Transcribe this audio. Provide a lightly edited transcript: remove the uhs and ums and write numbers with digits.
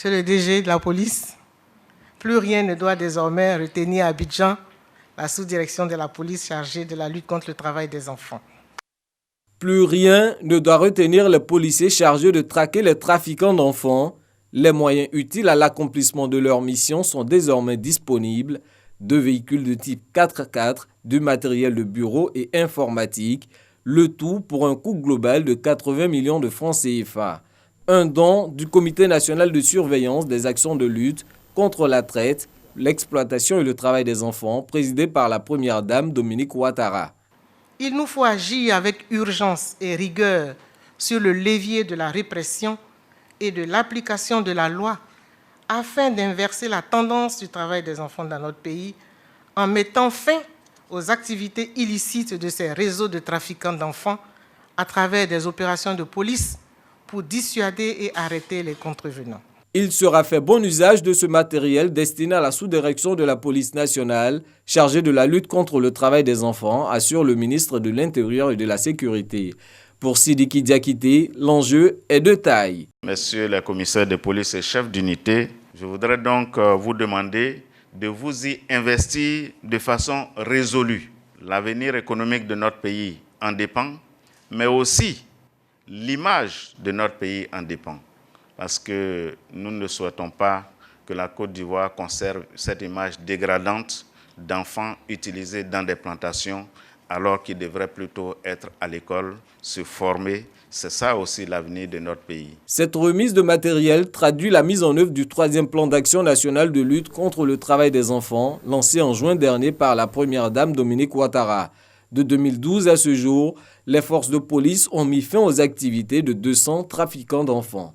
Monsieur le DG de la police, plus rien ne doit désormais retenir à Abidjan la sous-direction de la police chargée de la lutte contre le travail des enfants. Plus rien ne doit retenir les policiers chargés de traquer les trafiquants d'enfants. Les moyens utiles à l'accomplissement de leur mission sont désormais disponibles. 2 véhicules de type 4x4, du matériel de bureau et informatique, le tout pour un coût global de 80 millions de francs CFA. Un don du Comité national de surveillance des actions de lutte contre la traite, l'exploitation et le travail des enfants, présidé par la première dame Dominique Ouattara. Il nous faut agir avec urgence et rigueur sur le levier de la répression et de l'application de la loi afin d'inverser la tendance du travail des enfants dans notre pays en mettant fin aux activités illicites de ces réseaux de trafiquants d'enfants à travers des opérations de police pour dissuader et arrêter les contrevenants. Il sera fait bon usage de ce matériel destiné à la sous-direction de la police nationale chargée de la lutte contre le travail des enfants, assure le ministre de l'Intérieur et de la Sécurité. Pour Sidiki Diakité, l'enjeu est de taille. Messieurs les commissaires de police et chefs d'unité, je voudrais donc vous demander de vous y investir de façon résolue. L'avenir économique de notre pays en dépend, mais aussi l'image de notre pays en dépend. Parce que nous ne souhaitons pas que la Côte d'Ivoire conserve cette image dégradante d'enfants utilisés dans des plantations alors qu'ils devraient plutôt être à l'école, se former. C'est ça aussi l'avenir de notre pays. Cette remise de matériel traduit la mise en œuvre du 3e plan d'action national de lutte contre le travail des enfants, lancé en juin dernier par la première dame Dominique Ouattara. De 2012 à ce jour, les forces de police ont mis fin aux activités de 200 trafiquants d'enfants.